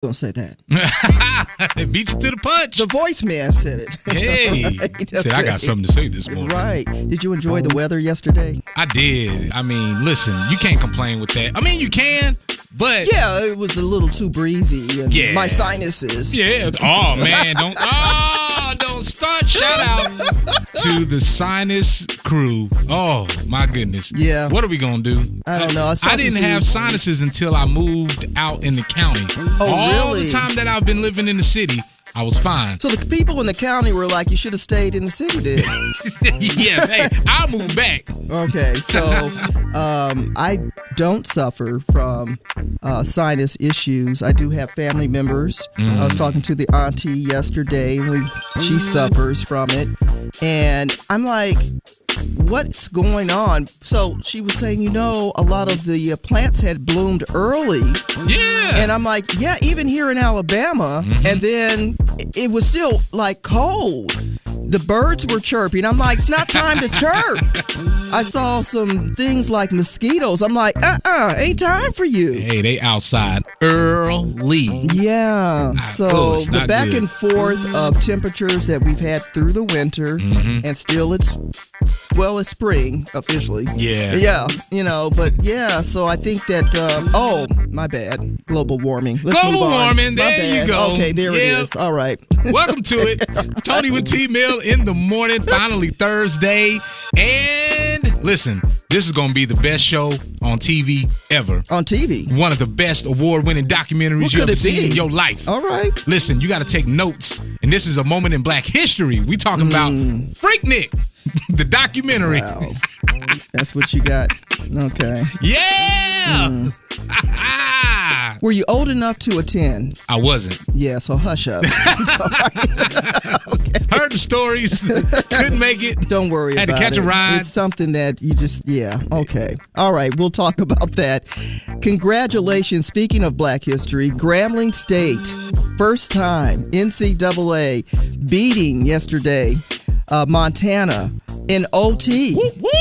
Don't say that. Beat you to the punch. The voice man said it. Hey, Right? said I got something to say this morning. Right. Did you enjoy the weather yesterday? I did. I mean, listen, you can't complain with that. I mean, you can, but Yeah, it was a little too breezy. And Yeah. my sinuses. yeah. Oh man, don't start. Shout out to the sinus crew. Oh my goodness. Yeah. What are we gonna do? I don't know. I didn't have sinuses until I moved out in the county. All really? the time that I've been living in the city, I was fine. So the people in the county were like, you should have stayed in the city then. Yes, hey, I'll move back. Okay, so I don't suffer from sinus issues. I do have family members. I was talking to the auntie yesterday, and she suffers from it. And I'm like, what's going on? So she was saying, a lot of the plants had bloomed early. Yeah. And I'm like, yeah, even here in Alabama. And then it was still like cold. The birds were chirping. I'm like, it's not time to chirp. I saw some things like mosquitoes. I'm like, ain't time for you. Hey, they outside early. Yeah. So it's the not back good. and forth of temperatures that we've had through the winter, and still it's spring officially. Yeah. Yeah. But yeah, so I think that, my bad. Global warming. Let's Global move on. warming, My there you bad. go. Okay, there it Yep. is. All right. Welcome to it. Tony with T-Mill in the morning, finally Thursday. And listen, this is going to be the best show on TV ever. On TV. One of the best award-winning documentaries What you could ever it seen be? in your life. All right. Listen, you got to take notes. And this is a moment in Black history. We talking about Freaknik, the documentary. Wow. That's what you got. Okay. Yeah. Were you old enough to attend? I wasn't. Yeah, so hush up. Heard the stories. Couldn't make it. Don't worry Had to about it. catch a ride. It's something that you just, okay. All right, we'll talk about that. Congratulations. Speaking of Black history, Grambling State, first time NCAA beating yesterday Montana in OT. Whoop, whoop.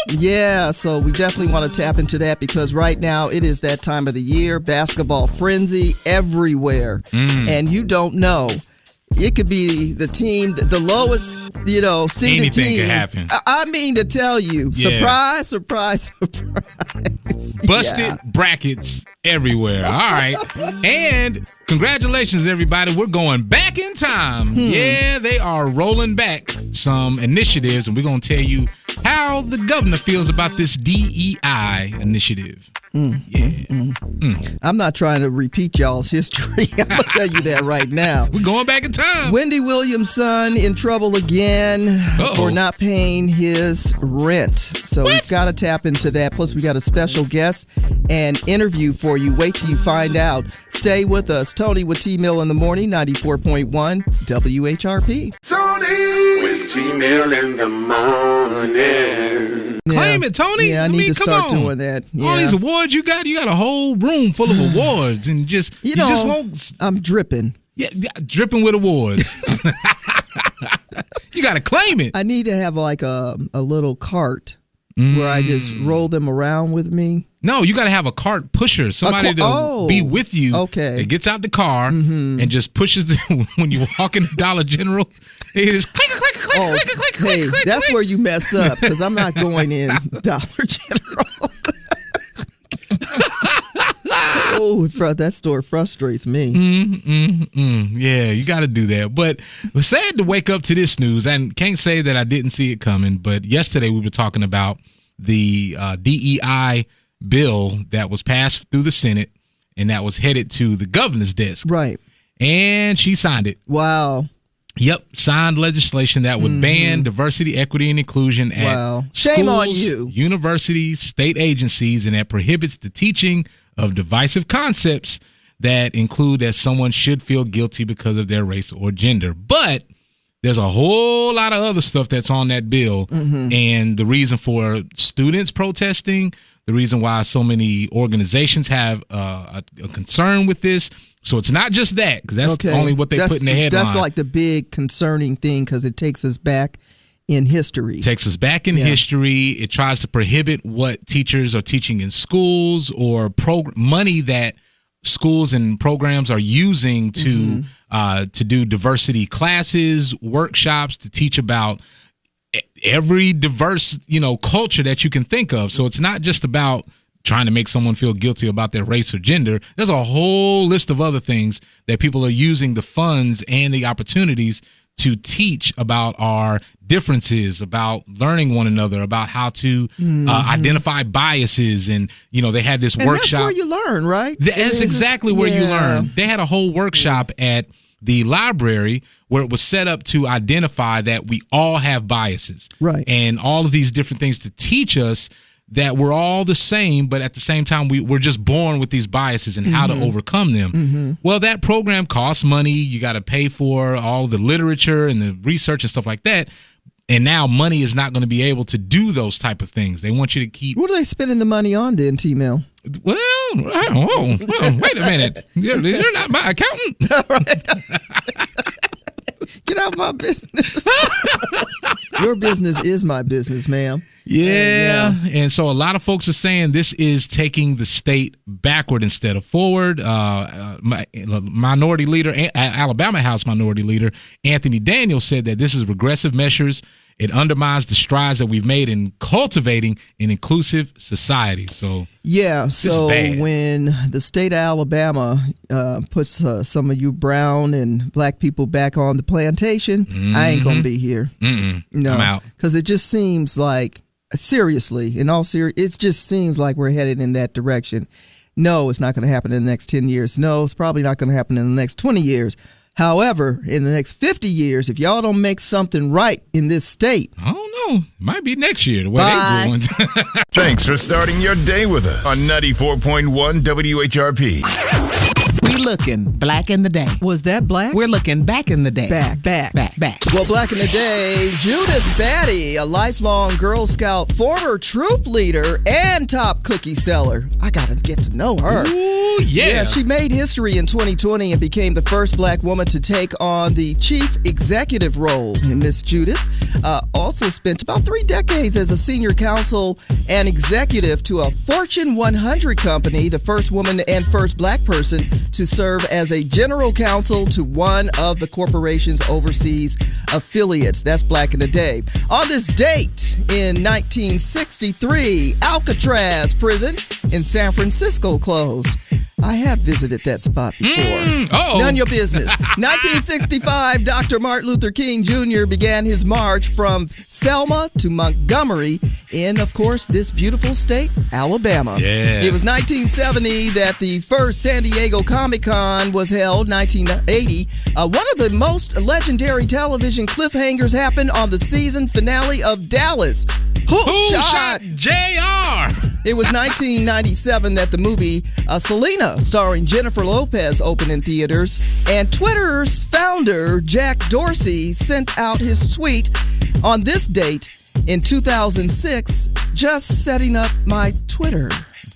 Yeah, so we definitely want to tap into that because right now it is that time of the year, basketball frenzy everywhere. And you don't know. It could be the team, the lowest, seeded Anything team. could happen. I mean to tell you, Yeah. surprise, surprise. Busted Yeah. brackets everywhere. All right. And congratulations, everybody. We're going back in time. Yeah, they are rolling back some initiatives, and we're going to tell you how the governor feels about this DEI initiative. I'm not trying to repeat y'all's history. I'm going to tell you that right now. We're going back in time. Wendy Williams' son in trouble again for not paying his rent. So we've got to tap into that. Plus, we got a special guest and interview for you. Wait till you find out. Stay with us. Tony with T-Mill in the morning, 94.1 WHRP. Tony with T-Mill in the morning. Claim it, Tony. Yeah, I need to come start on. doing that. Yeah. All these awards you got a whole room full of awards, and you just won't. I'm dripping. Yeah, dripping with awards. You got to claim it. I need to have like a little cart where I just roll them around with me. No, you got to have a cart pusher, somebody to be with you. Okay. That gets out the car and just pushes it when you walk in the Dollar General. It is click, click, click, click, click, click, Hey, click. that's click. where you messed up because I'm not going in Dollar General. Oh, that store frustrates me. Yeah, you got to do that. But we're sad to wake up to this news, and can't say that I didn't see it coming. But yesterday we were talking about the DEI bill that was passed through the Senate and that was headed to the governor's desk. Right. And she signed it. Wow. Yep, signed legislation that would ban diversity, equity, and inclusion at Shame on schools, you. universities, state agencies, and that prohibits the teaching of divisive concepts that include that someone should feel guilty because of their race or gender. But there's a whole lot of other stuff that's on that bill, and the reason for students protesting, the reason why so many organizations have a concern with this. So it's not just that, because that's only what they put in the headline. That's like the big concerning thing because it takes us back in history. It takes us back in history. It tries to prohibit what teachers are teaching in schools or money that schools and programs are using to do diversity classes, workshops, to teach about every diverse, culture that you can think of. So it's not just about trying to make someone feel guilty about their race or gender. There's a whole list of other things that people are using the funds and the opportunities to teach about our differences, about learning one another, about how to identify biases. And, they had this workshop. That's where you learn, right? That's exactly where you learn. They had a whole workshop at the library where it was set up to identify that we all have biases. Right. And all of these different things to teach us that we're all the same, but at the same time, we're just born with these biases and how to overcome them. Well, that program costs money. You got to pay for all the literature and the research and stuff like that. And now money is not going to be able to do those type of things. They want you to keep. What are they spending the money on then, T-Mill? Well, I don't know. Well, wait a minute. You're not my accountant. All right. Get out of my business. Your business is my business, ma'am. Yeah. And so a lot of folks are saying this is taking the state backward instead of forward. Minority leader, Alabama House Minority Leader Anthony Daniels said that this is regressive measures. It undermines the strides that we've made in cultivating an inclusive society. So so when the state of Alabama puts some of you brown and black people back on the plantation, I ain't gonna be here. No, I'm out. Because it just seems like, seriously, in all seriousness, it just seems like we're headed in that direction. No, it's not going to happen in the next 10 years. No, it's probably not going to happen in the next 20 years. However, in the next 50 years, if y'all don't make something right in this state, I don't know. It might be next year the way they're going. Thanks for starting your day with us on 94.1 WHRP. We looking black in the day. Was that black? We're looking back in the day. Back. Back. Well, back in the day, Judith Batty, a lifelong Girl Scout, former troop leader, and top cookie seller. I got to get to know her. Ooh, yeah. She made history in 2020 and became the first black woman to take on the chief executive role. And Miss Judith also spent about 3 decades as a senior counsel and executive to a Fortune 100 company, the first woman and first black person to serve as a general counsel to one of the corporation's overseas affiliates. That's black in the day. On this date in 1963, Alcatraz prison in San Francisco closed. I have visited that spot before. None of your business. 1965, Dr. Martin Luther King Jr. began his march from Selma to Montgomery in, of course, this beautiful state, Alabama. Yeah. It was 1970 that the first San Diego Comic-Con was held, 1980. One of the most legendary television cliffhangers happened on the season finale of Dallas. Who shot JR? It was 1997 that the movie Selena, starring Jennifer Lopez, opened in theaters. And Twitter's founder, Jack Dorsey, sent out his tweet on this date in 2006, just setting up my Twitter.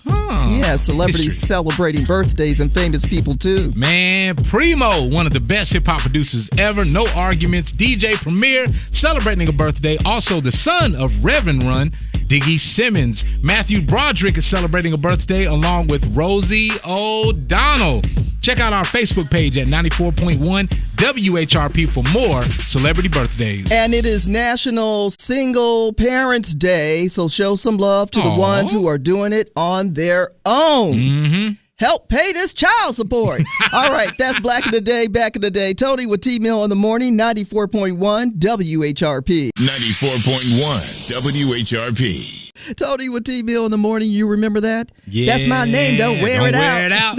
Yeah, celebrities celebrating birthdays and famous people too. Man, Primo, one of the best hip-hop producers ever. No arguments. DJ Premier celebrating a birthday. Also the son of Reverend Run, Diggy Simmons. Matthew Broderick is celebrating a birthday along with Rosie O'Donnell. Check out our Facebook page at 94.1 WHRP for more celebrity birthdays. And it is National Single Parents Day, so show some love to the ones who are doing it on their own. Help pay this child support. All right, that's Black in the Day, Back in the Day. Tony with T-Mill in the morning, 94.1 WHRP. 94.1 WHRP. Tony with T-Mill in the morning, you remember that? Yeah. That's my name, don't wear it out.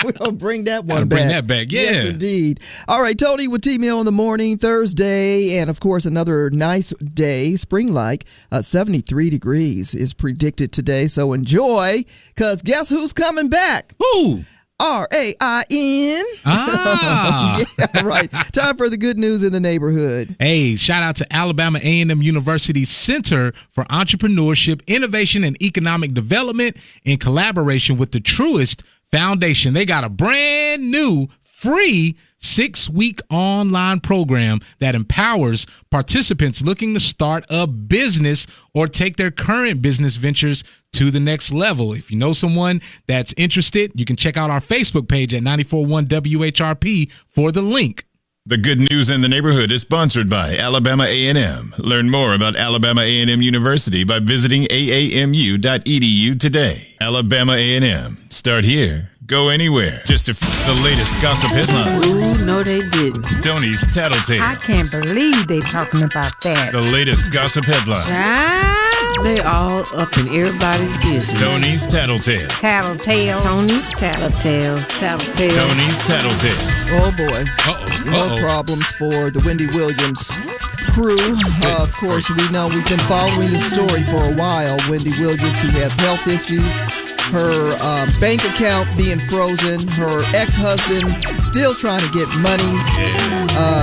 We're going to bring that one Gotta back. bring that back, yeah. Yes, indeed. All right, Tony with T-Mill in the morning, Thursday, and of course another nice day, spring-like. 73 degrees is predicted today, so enjoy, because guess who's coming back? Who? R-A-I-N. Ah. Yeah, right. Time for the good news in the neighborhood. Hey, shout out to Alabama A&M University's Center for Entrepreneurship, Innovation, and Economic Development in collaboration with the Truist Foundation. They got a brand new free 6-week online program that empowers participants looking to start a business or take their current business ventures to the next level. If you know someone that's interested, you can check out our Facebook page at 94.1 WHRP for the link. The Good News in the Neighborhood is sponsored by Alabama A&M. Learn more about Alabama A&M University by visiting aamu.edu today. Alabama A&M. Start here. Go anywhere. Just the latest gossip headlines. Ooh, no, they didn't. Tony's Tattletales. I can't believe they talking about that. The latest gossip headlines. They all up in everybody's business. Tony's Tattletales. Tattletale. Tony's Tattletales. Tattletales. Tony's Tattletales. Oh boy. More problems for the Wendy Williams crew. Of course, we know we've been following the story for a while. Wendy Williams, who has health issues, her bank account being frozen, her ex-husband still trying to get money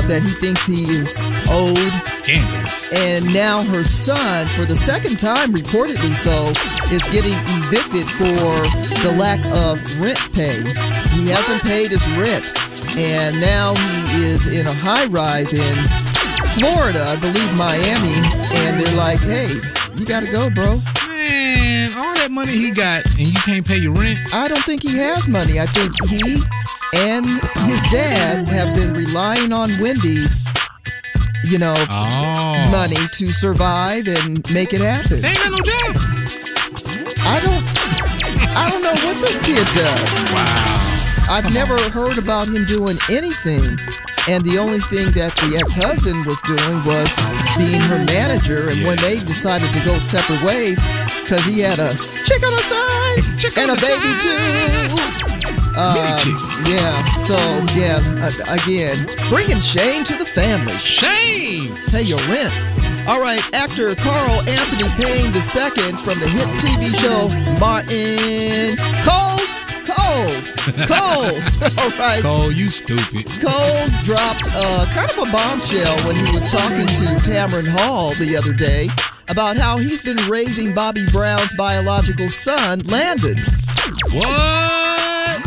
that he thinks he is owed. Scandalous. And now her son, for the second time, reportedly so, is getting evicted for the lack of rent pay. He hasn't paid his rent. And now he is in a high-rise in Florida, I believe Miami, and they're like, hey, you got to go, bro. Man, all that money he got and you can't pay your rent? I don't think he has money. I think he and his dad have been relying on Wendy's, money to survive and make it happen. They ain't got no job. I don't know what this kid does. Wow. I've never heard about him doing anything. And the only thing that the ex-husband was doing was being her manager. And when they decided to go separate ways, because he had a chick on the side and a baby too. Again, bringing shame to the family. Shame. Pay your rent. All right, actor Carl Anthony Payne II from the hit TV show Martin. Cole. All right. Cole, you stupid. Cole dropped kind of a bombshell when he was talking to Tamron Hall the other day about how he's been raising Bobby Brown's biological son, Landon. What?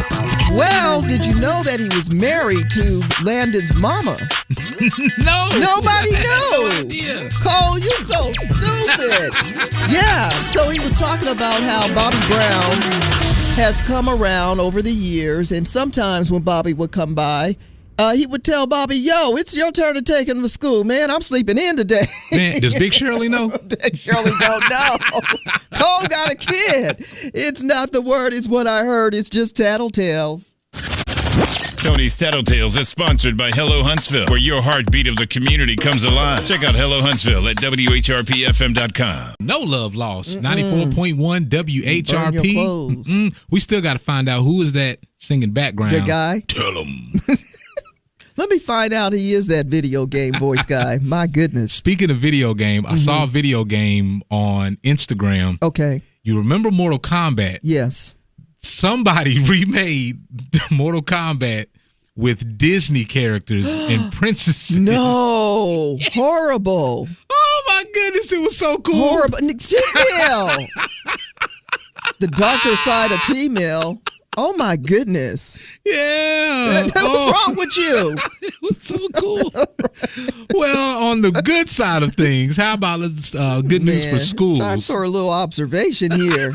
Well, did you know that he was married to Landon's mama? No. Nobody knows. No idea. Cole, you so stupid. Yeah, so he was talking about how Bobby Brown has come around over the years, and sometimes when Bobby would come by, he would tell Bobby, yo, it's your turn to take him to school, man. I'm sleeping in today. Man, does Big Shirley know? Big Shirley don't know. Cole got a kid. It's not the word, it's what I heard. It's just tattletales. Tony's Tattletales is sponsored by Hello Huntsville, where your heartbeat of the community comes alive. Check out Hello Huntsville at WHRPFM.com. No love lost. 94.1 WHRP. We still got to find out who is that singing background. The guy? Tell him. Let me find out he is that video game voice guy. My goodness. Speaking of video game, I saw a video game on Instagram. Okay. You remember Mortal Kombat? Yes. Somebody remade Mortal Kombat with Disney characters and princesses. No. Horrible. Oh, my goodness. It was so cool. Horrible. T-Mill. The darker side of T-Mill. Oh, my goodness. Yeah. What's wrong with you? It was so cool. Well, on the good side of things, how about good news for schools? Time for a little observation here.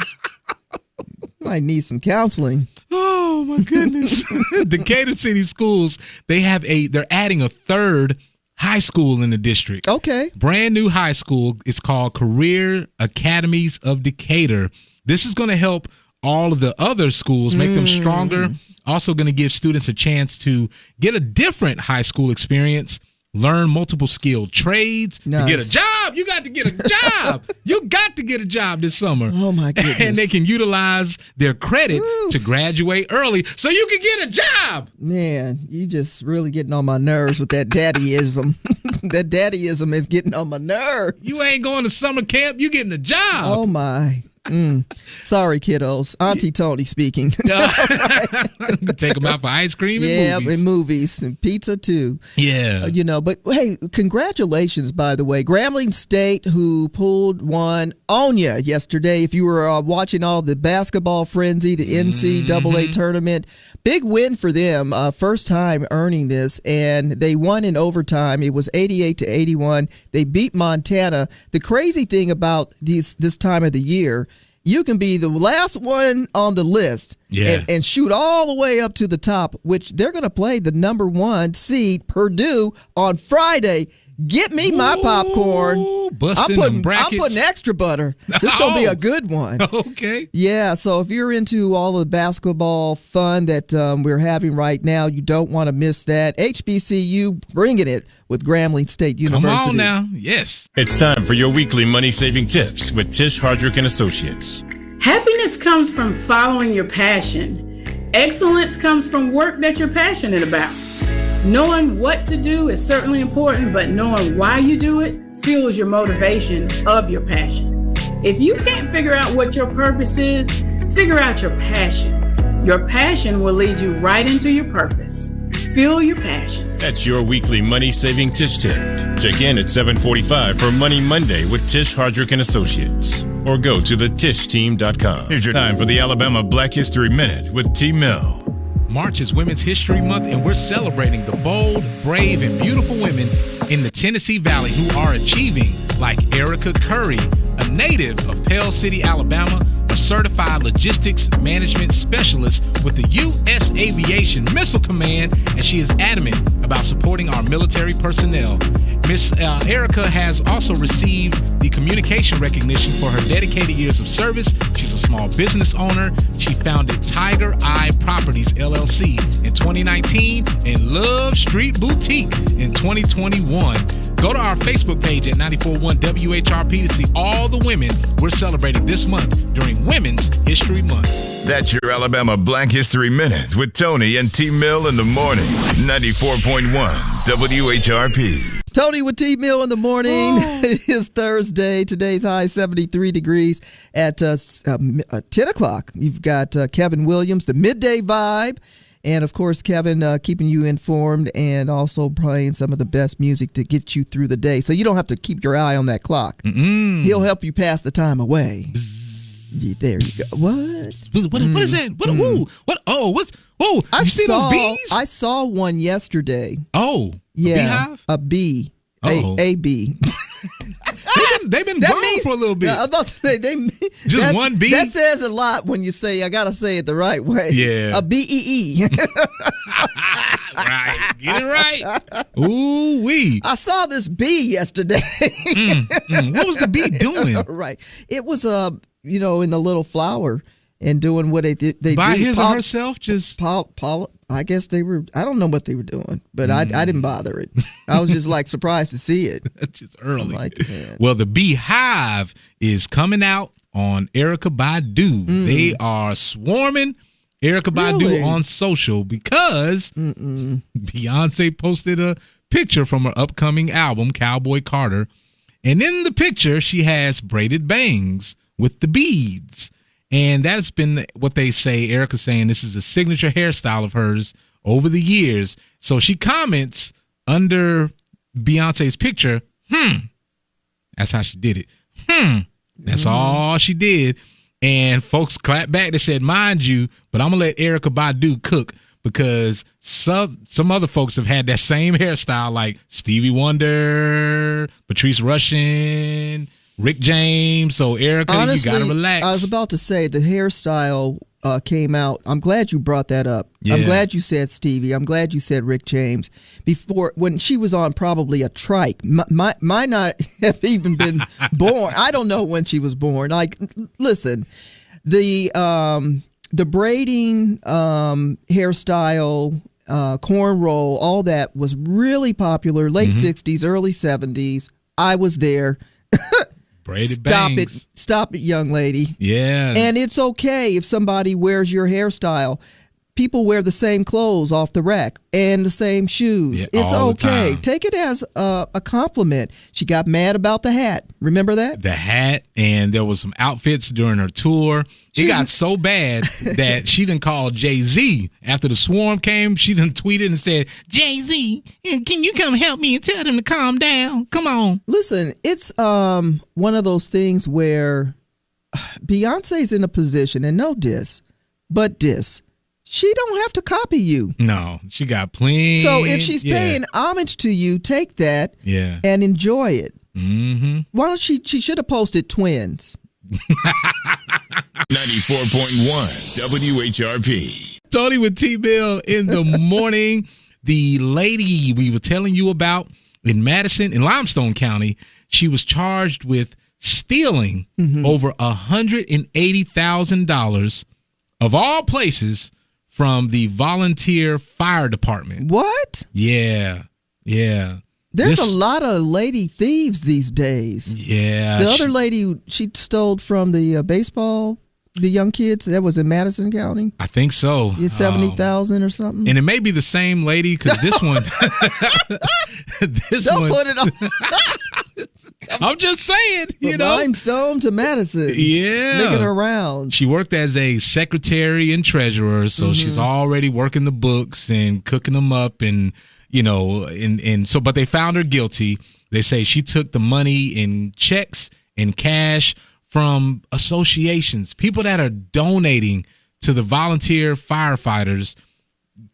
Might need some counseling. Oh my goodness. Decatur City Schools, they're adding a third high school in the district. Okay. Brand new high school. It's called Career Academies of Decatur. This is going to help all of the other schools, make them stronger. Also going to give students a chance to get a different high school experience, learn multiple skilled trades, to get a job. You got to get a job. You got to get a job this summer. Oh, my goodness. And they can utilize their credit to graduate early so you can get a job. Man, you just really getting on my nerves with that daddyism. That daddyism is getting on my nerves. You ain't going to summer camp. You getting a job. Oh, my. Sorry, kiddos. Auntie Tony speaking. Take them out for ice cream and movies. Yeah, and movies and pizza too. Yeah. But hey, congratulations, by the way. Grambling State, who pulled one on you yesterday. If you were watching all the basketball frenzy, the NCAA tournament, big win for them. First time earning this, and they won in overtime. It was 88-81. They beat Montana. The crazy thing about this time of the year You can be the last one on the list and shoot all the way up to the top, which they're going to play the number 1 seed, Purdue, on Friday. Get me my popcorn. I'm putting extra butter. This is going to be a good one. Okay. Yeah, so if you're into all the basketball fun that we're having right now, you don't want to miss that. HBCU bringing it with Grambling State University. Come on now. Yes. It's time for your weekly money-saving tips with Tish Hardrick and Associates. Happiness comes from following your passion. Excellence comes from work that you're passionate about. Knowing what to do is certainly important, but knowing why you do it fuels your motivation of your passion. If you can't figure out what your purpose is, figure out your passion. Your passion will lead you right into your purpose. Fuel your passion. That's your weekly money-saving Tish tip. Check in at 7:45 for Money Monday with Tish Hardrick and Associates. Or go to thetishteam.com. Here's your time for the Alabama Black History Minute with T. Mill. March is Women's History Month, and we're celebrating the bold, brave, and beautiful women in the Tennessee Valley who are achieving, like Erica Curry, a native of Pell City, Alabama, a certified logistics management specialist with the U.S. Aviation Missile Command, and she is adamant about supporting our military personnel. Miss Erica has also received the communication recognition for her dedicated years of service. She's a small business owner. She founded Tiger Eye Properties, LLC in 2019 and Love Street Boutique in 2021. Go to our Facebook page at 94.1 WHRP to see all the women we're celebrating this month during Women's History Month. That's your Alabama Black History Minute with Tony and T. Mill in the morning. 94.1 WHRP. Tony with T. Mill in the morning. It is Thursday. Today's high 73 degrees at 10 o'clock. You've got Kevin Williams, the Midday Vibe. And, of course, Kevin keeping you informed and also playing some of the best music to get you through the day. So you don't have to keep your eye on that clock. He'll help you pass the time away. There you go. What is that? What? Oh, what's? Oh, you see those bees? I saw one yesterday. Oh, yeah, a beehive? A bee. A bee. They've been gone for a little bit. I'm about to say just one bee. That says a lot when you say I gotta say it the right way. Yeah, a BEE. Right, get it right. Ooh wee! I saw this bee yesterday. What was the bee doing? Right, it was in the little flower and doing what they by do. his or herself, just I guess they were. I don't know what they were doing, but I didn't bother it. I was just like surprised to see it. Just early. Man. Well, the Beehive is coming out on Erykah Badu. They are swarming Erykah Badu on social because Beyonce posted a picture from her upcoming album, Cowboy Carter, and in the picture she has braided bangs with the beads. And that's been what they say. Erykah's saying this is a signature hairstyle of hers over the years. So she comments under Beyonce's picture, That's how she did it. That's all she did. And folks clapped back. They said, mind you, but I'm going to let Erykah Badu cook because some other folks have had that same hairstyle like Stevie Wonder, Patrice Rushen, Rick James. So Erykah, honestly, you gotta relax. I was about to say the hairstyle came out. I'm glad you brought that up. Yeah. I'm glad you said Stevie. I'm glad you said Rick James. Before, when she was on probably a trike, might not have even been born. I don't know when she was born. Like, listen, the braiding hairstyle, cornrow, all that was really popular. Late 60s, early 70s. I was there. Braided bangs. Stop it, young lady. Yeah. And it's okay if somebody wears your hairstyle. People wear the same clothes off the rack and the same shoes. Yeah, it's all okay. the time. Take it as a compliment. She got mad about the hat. Remember that? The hat, and there was some outfits during her tour. It got so bad that she done called Jay-Z. After the swarm came, she done tweeted and said, Jay-Z, can you come help me and tell them to calm down? Come on. Listen, it's one of those things where Beyonce's in a position, and no diss, but diss. She don't have to copy you. No, she got plenty. So if she's paying homage to you, take that and enjoy it. Mm-hmm. Why don't she should have posted twins. 94.1 WHRP. Tony with T-Bill in the morning. The lady we were telling you about in Madison, in Limestone County, she was charged with stealing over $180,000 of all places from the volunteer fire department. What? Yeah. There's a lot of lady thieves these days. Yeah. The other lady, she stole from the baseball, the young kids. That was in Madison County. I think so. It's 70,000 or something. And it may be the same lady because this one. Don't put it on. I'm just saying, you know. Limestone to Madison. Yeah. Making her rounds. She worked as a secretary and treasurer, so she's already working the books and cooking them up and, you know, and so, but they found her guilty. They say she took the money in checks and cash from associations, people that are donating to the volunteer firefighters,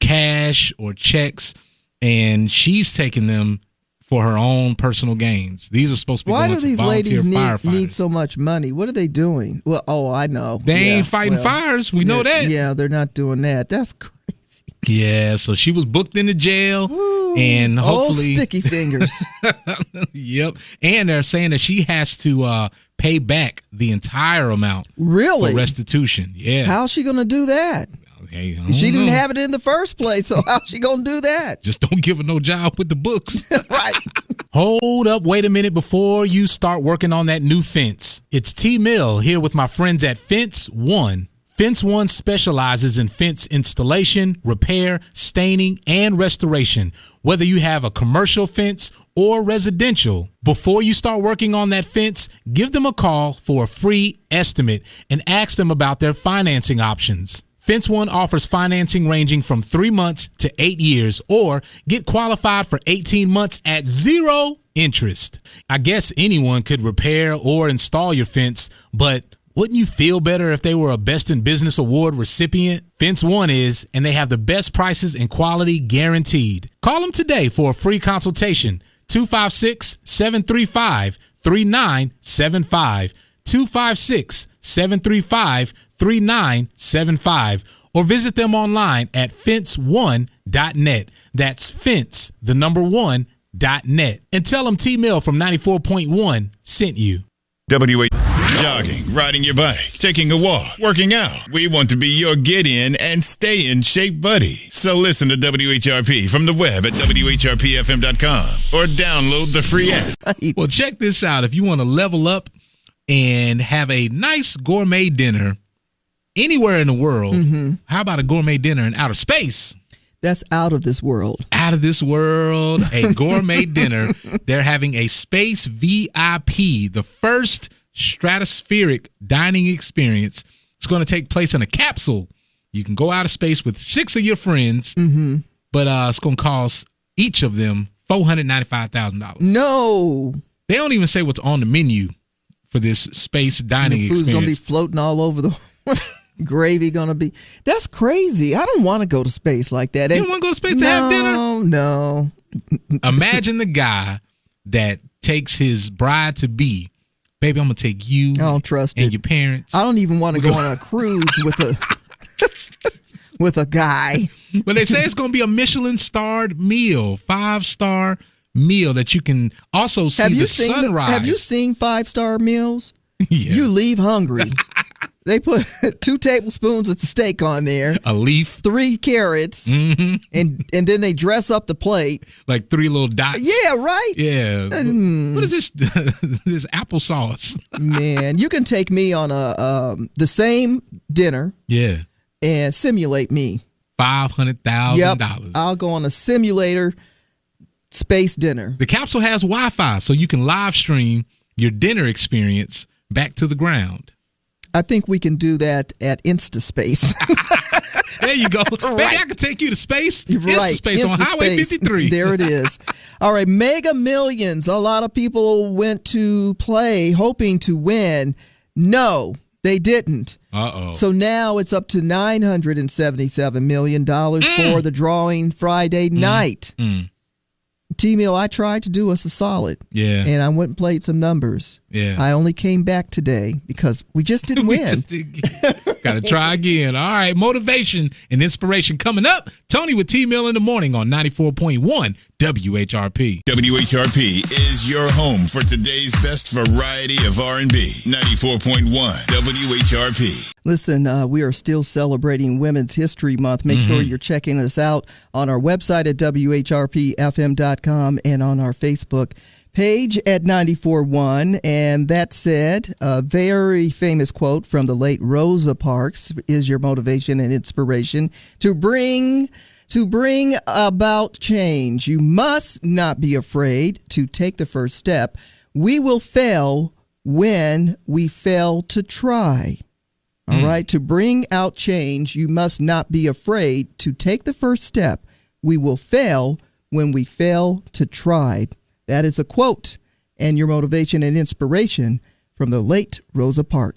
cash or checks, and she's taking them for her own personal gains. These are supposed to be Why going do to these volunteer ladies firefighters. need so much money? What are they doing? Well, I know. They ain't fighting fires. We know that. Yeah, they're not doing that. That's crazy. Yeah, so she was booked into jail. Ooh, and hopefully old sticky fingers. Yep. And they're saying that she has to pay back the entire amount. Really? For restitution. Yeah. How's she going to do that? Hey, she didn't have it in the first place, so how's she going to do that? Just don't give her no job with the books. Right. Hold up, wait a minute before you start working on that new fence. It's T Mill here with my friends at Fence One. Fence One specializes in fence installation, repair, staining, and restoration. Whether you have a commercial fence or residential, before you start working on that fence, give them a call for a free estimate and ask them about their financing options. Fence One offers financing ranging from 3 months to 8 years, or get qualified for 18 months at 0 interest. I guess anyone could repair or install your fence, but wouldn't you feel better if they were a Best in Business Award recipient? Fence One is, and they have the best prices and quality guaranteed. Call them today for a free consultation. 256-735-3975. 256-735-3975. Or visit them online at fence1.net. That's fence, the number 1.net. And tell them T-Mill from 94.1 sent you. WH jogging, riding your bike, taking a walk, working out. We want to be your get in and stay in shape buddy. So listen to WHRP from the web at WHRPFM.com or download the free app. Well, check this out. If you want to level up and have a nice gourmet dinner anywhere in the world, how about a gourmet dinner in outer space? That's out of this world. Out of this world, a gourmet dinner. They're having a space VIP, the first stratospheric dining experience. It's going to take place in a capsule. You can go out of space with 6 of your friends, but it's going to cost each of them $495,000. No. They don't even say what's on the menu for this space dining the food's experience. Going to be floating all over the gravy going to be. That's crazy. I don't want to go to space like that. You don't want to go to space to have dinner? No. Imagine the guy that takes his bride-to-be. Baby, I'm going to take you I don't trust and it. your parents. I don't even want to go on a cruise with a guy. But they say it's going to be a Michelin-starred meal, 5-star meal that you can also see the sunrise. Have you seen 5-star meals? Yeah. You leave hungry. They put 2 tablespoons of steak on there, a leaf, 3 carrots, and then they dress up the plate like 3 little dots. Yeah, right. Yeah. What is this? This applesauce. Man, you can take me on the same dinner. Yeah. And simulate me. $500,000. Yep, I'll go on a simulator space dinner. The capsule has Wi-Fi, so you can live stream your dinner experience back to the ground. I think we can do that at InstaSpace. There you go. Right. Maybe I could take you to space. Right. InstaSpace on Highway 53. There it is. All right. Mega Millions. A lot of people went to play hoping to win. No, they didn't. Uh-oh. So now it's up to $977 million for the drawing Friday night. T-Mill, I tried to do us a solid. Yeah. And I went and played some numbers. Yeah. I only came back today because we just didn't win. Got to try again. All right, motivation and inspiration coming up. Tony with T-Mill in the morning on 94.1 WHRP. WHRP is your home for today's best variety of R&B. 94.1 WHRP. Listen, we are still celebrating Women's History Month. Make sure you're checking us out on our website at WHRPFM.com and on our Facebook page at 94.1. And that said, a very famous quote from the late Rosa Parks is your motivation and inspiration to bring about change. You must not be afraid to take the first step. We will fail when we fail to try. All right. To bring out change, you must not be afraid to take the first step. We will fail when we fail to try. That is a quote and your motivation and inspiration from the late Rosa Parks.